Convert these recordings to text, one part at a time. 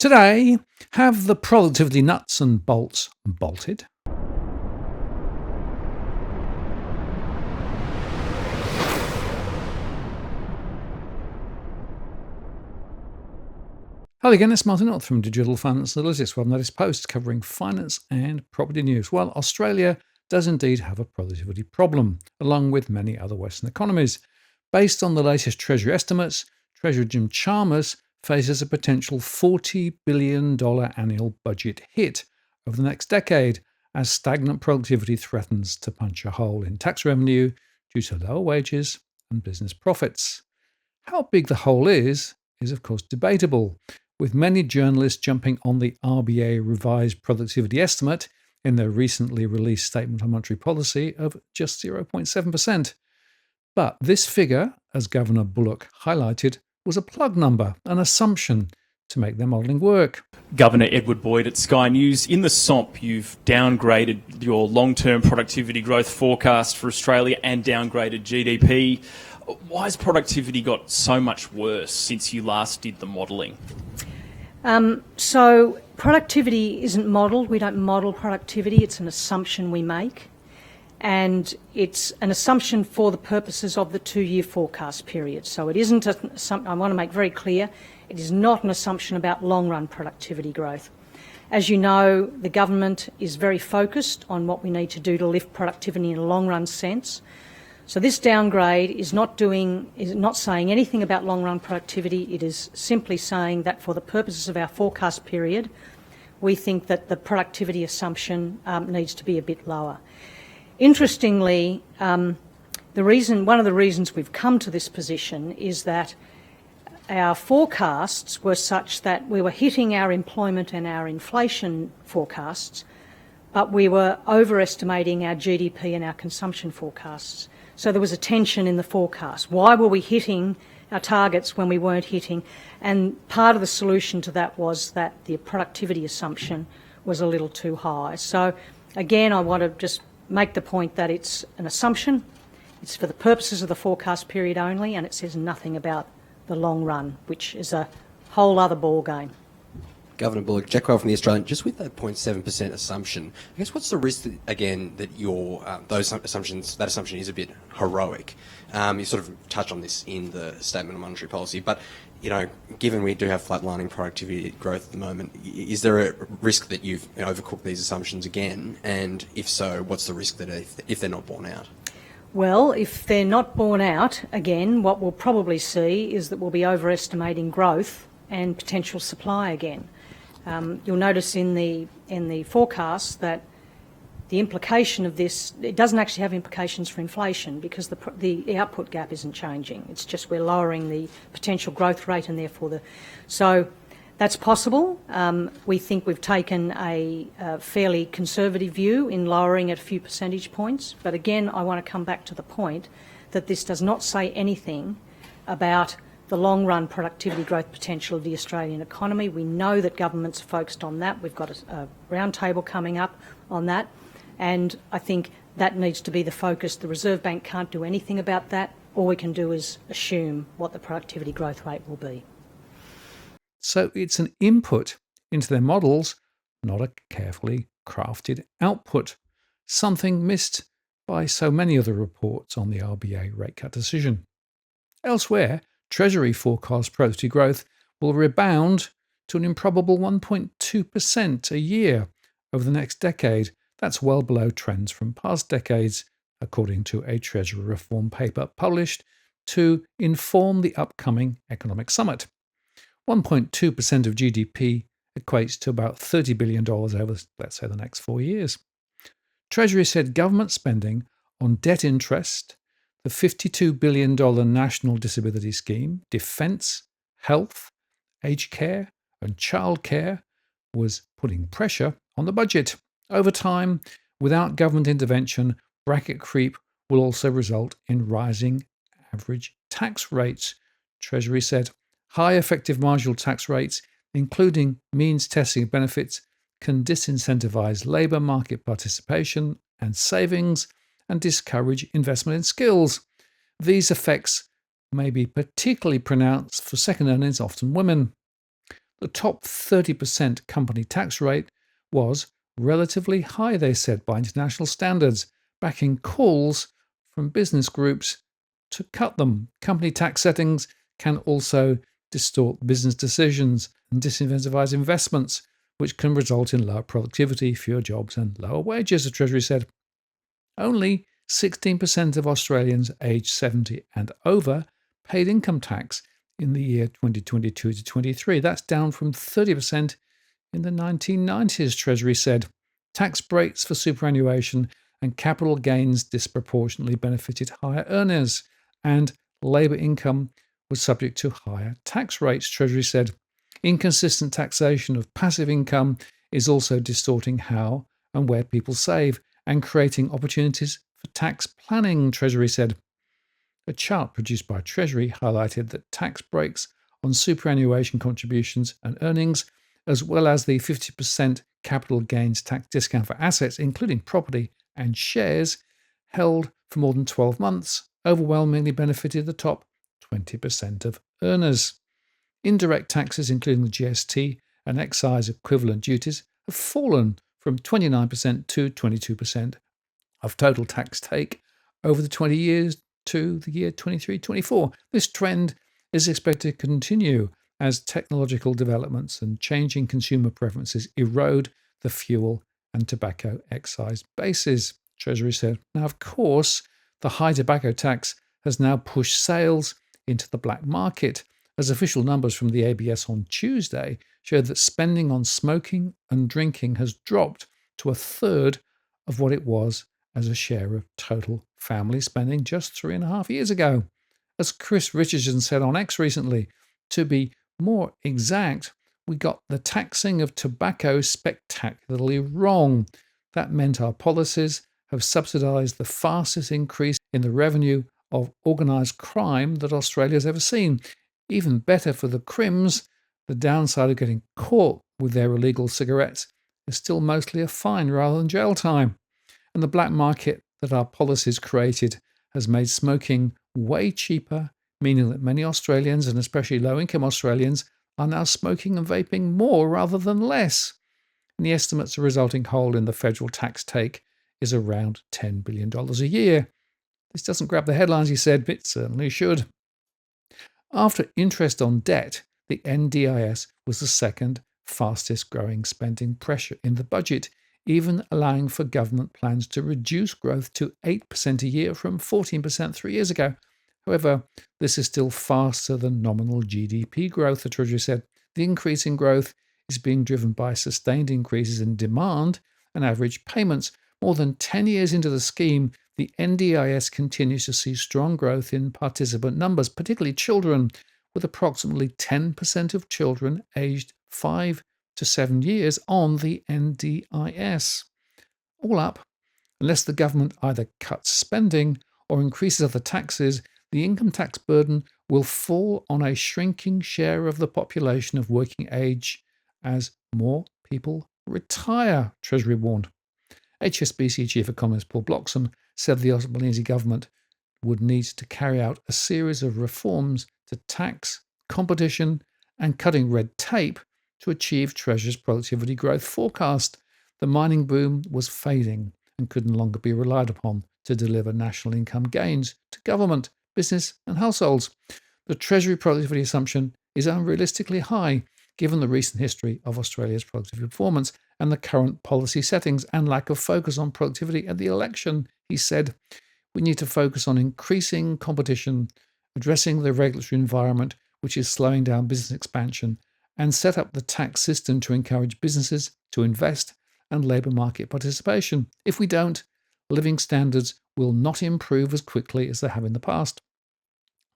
Today, have the productivity nuts and bolts bolted? Hello again, it's Martin North from Digital Finance Analytics, where I'm latest post covering finance and property news. Well, Australia does indeed have a productivity problem, along with many other Western economies. Based on the latest Treasury estimates, Treasurer Jim Chalmers faces a potential $40 billion annual budget hit over the next decade as stagnant productivity threatens to punch a hole in tax revenue due to lower wages and business profits. How big the hole is of course debatable, with many journalists jumping on the RBA revised productivity estimate in their recently released statement on monetary policy of just 0.7%. But this figure, as Governor Bullock highlighted, was a plug number, an assumption to make their modelling work. Governor Edward Boyd at Sky News, in the SOMP you've downgraded your long-term productivity growth forecast for Australia and downgraded GDP. Why has productivity got so much worse since you last did the modelling? So productivity isn't modelled. We don't model productivity. It's an assumption we make. And it's an assumption for the purposes of the 2-year forecast period. So it isn't I want to make very clear, it is not an assumption about long-run productivity growth. As you know, the government is very focused on what we need to do to lift productivity in a long-run sense. So this downgrade is not saying anything about long-run productivity. It is simply saying that for the purposes of our forecast period, we think that the productivity assumption needs to be a bit lower. Interestingly, one of the reasons we've come to this position is that our forecasts were such that we were hitting our employment and our inflation forecasts, but we were overestimating our GDP and our consumption forecasts. So there was a tension in the forecast. Why were we hitting our targets when we weren't hitting? And part of the solution to that was that the productivity assumption was a little too high. So again, I want to just make the point that it's an assumption. It's for the purposes of the forecast period only, and it says nothing about the long run, which is a whole other ball game. Governor Bullock, Jack Quayle from The Australian, just with that 0.7% assumption, I guess what's the risk that, again, that that assumption is a bit heroic? You sort of touched on this in the statement on monetary policy, but given we do have flatlining productivity growth at the moment, is there a risk that you've overcooked these assumptions again? And if so, what's the risk that if they're not borne out? Well, if they're not borne out, again, what we'll probably see is that we'll be overestimating growth and potential supply again. You'll notice in the forecast that the implication of this, it doesn't actually have implications for inflation because the output gap isn't changing. It's just we're lowering the potential growth rate and therefore so that's possible. We think we've taken a fairly conservative view in lowering it a few percentage points. But again, I want to come back to the point that this does not say anything about the long-run productivity growth potential of the Australian economy. We know that governments are focused on that. We've got a roundtable coming up on that. And I think that needs to be the focus. The Reserve Bank can't do anything about that. All we can do is assume what the productivity growth rate will be. So it's an input into their models, not a carefully crafted output, something missed by so many other reports on the RBA rate cut decision. Elsewhere, Treasury forecast productivity growth will rebound to an improbable 1.2% a year over the next decade. That's well below trends from past decades, according to a Treasury reform paper published to inform the upcoming economic summit. 1.2% of GDP equates to about $30 billion over, let's say, the next 4 years. Treasury said government spending on debt interest, the $52 billion National Disability Scheme, defence, health, aged care and childcare was putting pressure on the budget. Over time, without government intervention, bracket creep will also result in rising average tax rates. Treasury said high effective marginal tax rates, including means testing of benefits, can disincentivize labour market participation and savings and discourage investment in skills. These effects may be particularly pronounced for second earners, often women. The top 30% company tax rate was relatively high, they said, by international standards, backing calls from business groups to cut them. Company tax settings can also distort business decisions and disincentivize investments, which can result in lower productivity, fewer jobs, and lower wages, the Treasury said. Only 16% of Australians aged 70 and over paid income tax in the year 2022 to 23. That's down from 30% in the 1990s, Treasury said. Tax breaks for superannuation and capital gains disproportionately benefited higher earners, and labour income was subject to higher tax rates, Treasury said. Inconsistent taxation of passive income is also distorting how and where people save and creating opportunities for tax planning, Treasury said. A chart produced by Treasury highlighted that tax breaks on superannuation contributions and earnings, as well as the 50% capital gains tax discount for assets, including property and shares, held for more than 12 months, overwhelmingly benefited the top 20% of earners. Indirect taxes, including the GST and excise equivalent duties, have fallen from 29% to 22% of total tax take over the 20 years to the year 23-24. This trend is expected to continue as technological developments and changing consumer preferences erode the fuel and tobacco excise bases, Treasury said. Now, of course, the high tobacco tax has now pushed sales into the black market, as official numbers from the ABS on Tuesday showed that spending on smoking and drinking has dropped to a third of what it was as a share of total family spending just 3.5 years ago. As Chris Richardson said on X recently, to be more exact, we got the taxing of tobacco spectacularly wrong. That meant our policies have subsidised the fastest increase in the revenue of organised crime that Australia's ever seen. Even better for the Crims, the downside of getting caught with their illegal cigarettes is still mostly a fine rather than jail time. And the black market that our policies created has made smoking way cheaper, meaning that many Australians, and especially low-income Australians, are now smoking and vaping more rather than less. And the estimates the resulting hole in the federal tax take is around $10 billion a year. This doesn't grab the headlines, he said, but it certainly should. After interest on debt, the NDIS was the second fastest growing spending pressure in the budget, even allowing for government plans to reduce growth to 8% a year from 14% 3 years ago. However, this is still faster than nominal GDP growth, the Treasury said. The increase in growth is being driven by sustained increases in demand and average payments. More than 10 years into the scheme, the NDIS continues to see strong growth in participant numbers, particularly children, with approximately 10% of children aged 5 to 7 years on the NDIS. All up, unless the government either cuts spending or increases other taxes, the income tax burden will fall on a shrinking share of the population of working age as more people retire, Treasury warned. HSBC Chief Economist Paul Bloxham said the Albanese government would need to carry out a series of reforms to tax, competition, and cutting red tape to achieve Treasury's productivity growth forecast. The mining boom was fading and could no longer be relied upon to deliver national income gains to government, business, and households. The Treasury productivity assumption is unrealistically high, given the recent history of Australia's productivity performance and the current policy settings and lack of focus on productivity at the election. He said, we need to focus on increasing competition, addressing the regulatory environment, which is slowing down business expansion, and set up the tax system to encourage businesses to invest and labour market participation. If we don't, living standards will not improve as quickly as they have in the past.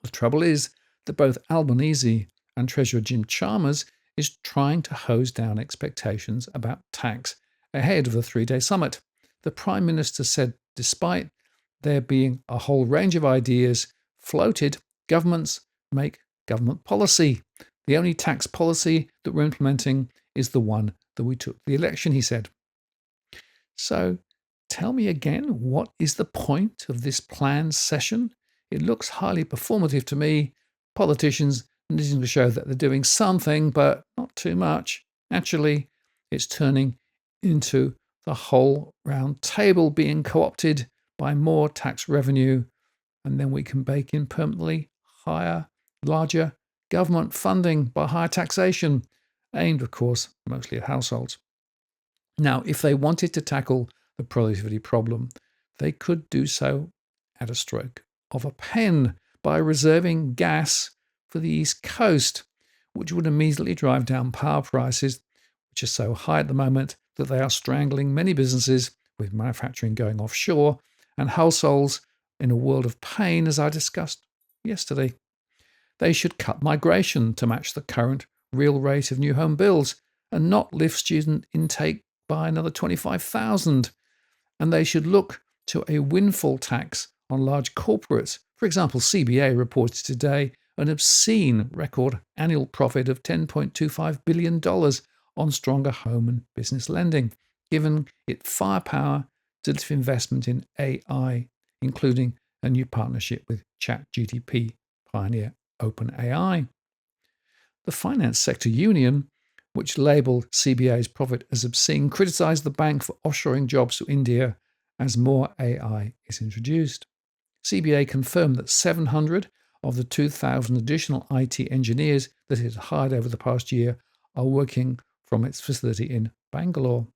The trouble is that both Albanese and Treasurer Jim Chalmers is trying to hose down expectations about tax ahead of the 3-day summit. The Prime Minister said despite there being a whole range of ideas floated, governments make government policy. The only tax policy that we're implementing is the one that we took the election, he said. So tell me again, what is the point of this planned session? It looks highly performative to me. Politicians needing to show that they're doing something, but not too much. Actually, it's turning into the whole round table being co-opted by more tax revenue, and then we can bake in permanently higher, larger government funding by higher taxation, aimed, of course, mostly at households. Now, if they wanted to tackle the productivity problem, they could do so at a stroke of a pen by reserving gas for the East Coast, which would immediately drive down power prices, which are so high at the moment that they are strangling many businesses, with manufacturing going offshore and households in a world of pain, as I discussed yesterday. They should cut migration to match the current real rate of new home builds and not lift student intake by another 25,000. And they should look to a windfall tax on large corporates. For example, CBA reported today an obscene record annual profit of $10.25 billion on stronger home and business lending, given it firepower to lift investment in AI, including a new partnership with ChatGPT pioneer OpenAI. The Finance Sector Union, which labelled CBA's profit as obscene, criticised the bank for offshoring jobs to India as more AI is introduced. CBA confirmed that 700 of the 2,000 additional IT engineers that it had hired over the past year are working from its facility in Bangalore.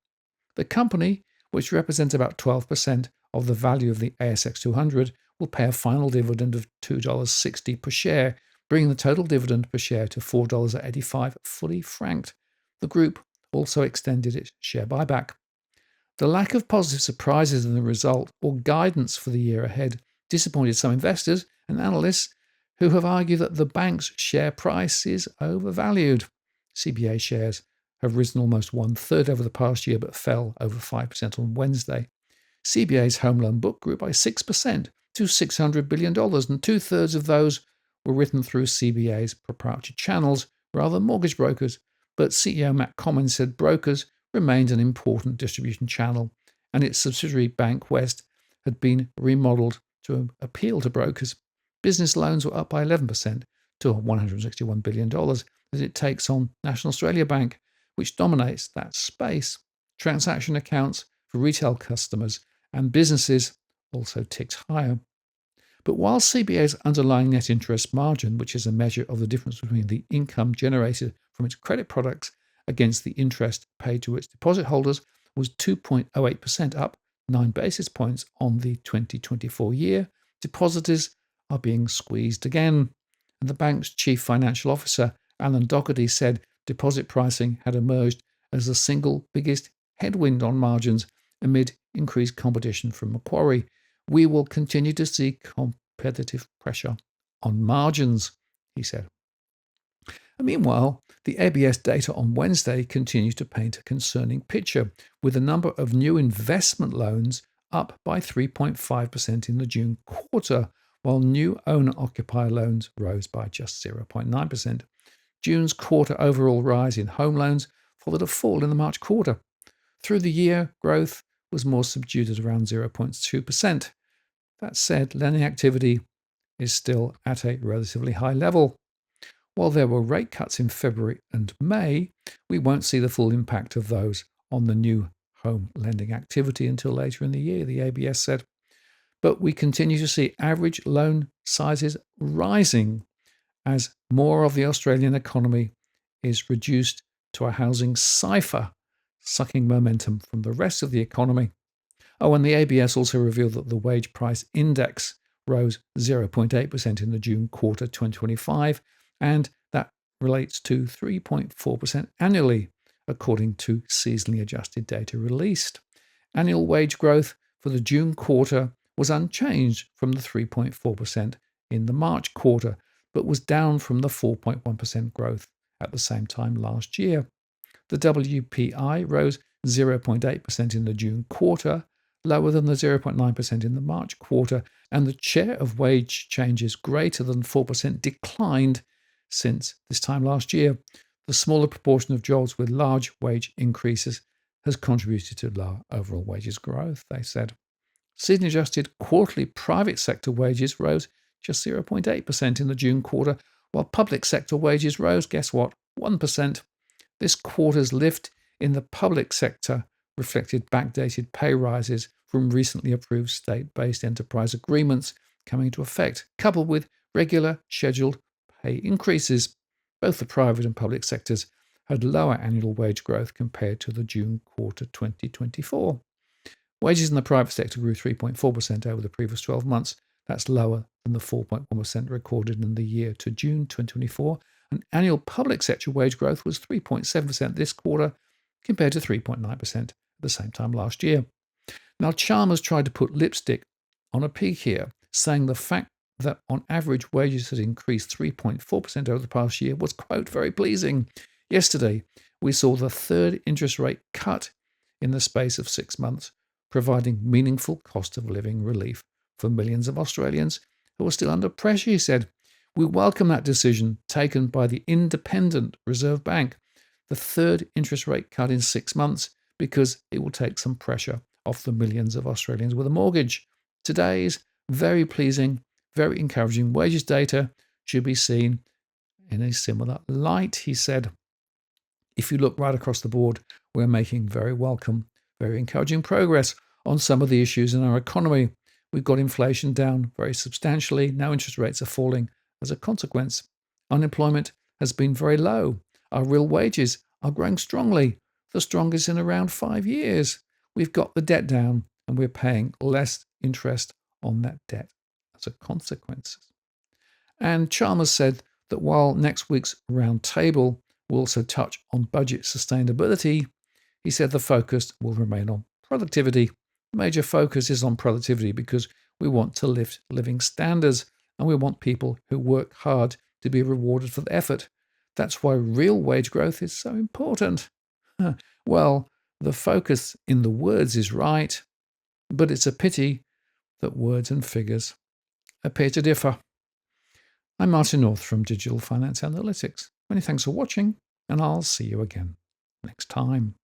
The company, which represents about 12% of the value of the ASX 200, will pay a final dividend of $2.60 per share, bringing the total dividend per share to $4.85 fully franked. The group also extended its share buyback. The lack of positive surprises in the result or guidance for the year ahead disappointed some investors and analysts who have argued that the bank's share price is overvalued. CBA shares have risen almost 1/3 over the past year but fell over 5% on Wednesday. CBA's home loan book grew by 6% to $600 billion, and 2/3 of those were written through CBA's proprietary channels rather than mortgage brokers. But CEO Matt Commons said brokers remained an important distribution channel, and its subsidiary Bank West had been remodeled to appeal to brokers. Business loans were up by 11% to $161 billion as it takes on National Australia Bank, which dominates that space. Transaction accounts for retail customers and businesses also ticks higher. But while CBA's underlying net interest margin, which is a measure of the difference between the income generated from its credit products against the interest paid to its deposit holders, was 2.08%, up 9 basis points on the 2024 year, depositors are being squeezed again. And the bank's chief financial officer, Alan Doherty, said deposit pricing had emerged as the single biggest headwind on margins amid increased competition from Macquarie. We will continue to see competitive pressure on margins, he said. And meanwhile, the ABS data on Wednesday continues to paint a concerning picture, with the number of new investment loans up by 3.5% in the June quarter, while new owner-occupier loans rose by just 0.9%. June's quarter overall rise in home loans followed a fall in the March quarter. Through the year, growth was more subdued at around 0.2%. That said, lending activity is still at a relatively high level. While there were rate cuts in February and May, we won't see the full impact of those on the new home lending activity until later in the year, the ABS said. But we continue to see average loan sizes rising as more of the Australian economy is reduced to a housing cipher, sucking momentum from the rest of the economy. Oh, and the ABS also revealed that the wage price index rose 0.8% in the June quarter 2025, and that relates to 3.4% annually, according to seasonally adjusted data released. Annual wage growth for the June quarter was unchanged from the 3.4% in the March quarter, but was down from the 4.1% growth at the same time last year. The WPI rose 0.8% in the June quarter, lower than the 0.9% in the March quarter, and the share of wage changes greater than 4% declined since this time last year. The smaller proportion of jobs with large wage increases has contributed to lower overall wages growth, they said. Seasonally adjusted quarterly private sector wages rose just 0.8% in the June quarter, while public sector wages rose, guess what? 1%. This quarter's lift in the public sector reflected backdated pay rises from recently approved state-based enterprise agreements coming into effect, coupled with regular scheduled pay increases. Both the private and public sectors had lower annual wage growth compared to the June quarter 2024. Wages in the private sector grew 3.4% over the previous 12 months. That's lower than the 4.1% recorded in the year to June 2024. And annual public sector wage growth was 3.7% this quarter compared to 3.9% at the same time last year. Now, Chalmers tried to put lipstick on a pig here, saying the fact that on average wages had increased 3.4% over the past year was, quote, very pleasing. Yesterday, we saw the third interest rate cut in the space of 6 months, providing meaningful cost of living relief for millions of Australians who are still under pressure, he said. We welcome that decision taken by the independent Reserve Bank, the third interest rate cut in 6 months, because it will take some pressure off the millions of Australians with a mortgage. Today's very pleasing, very encouraging wages data should be seen in a similar light, he said. If you look right across the board, we're making very welcome, very encouraging progress on some of the issues in our economy. We've got inflation down very substantially. Now interest rates are falling as a consequence. Unemployment has been very low. Our real wages are growing strongly, the strongest in around 5 years. We've got the debt down and we're paying less interest on that debt as a consequence. And Chalmers said that while next week's round table will also touch on budget sustainability, he said the focus will remain on productivity. The major focus is on productivity because we want to lift living standards and we want people who work hard to be rewarded for the effort. That's why real wage growth is so important. Well, the focus in the words is right, but it's a pity that words and figures appear to differ. I'm Martin North from Digital Finance Analytics. Many thanks for watching, and I'll see you again next time.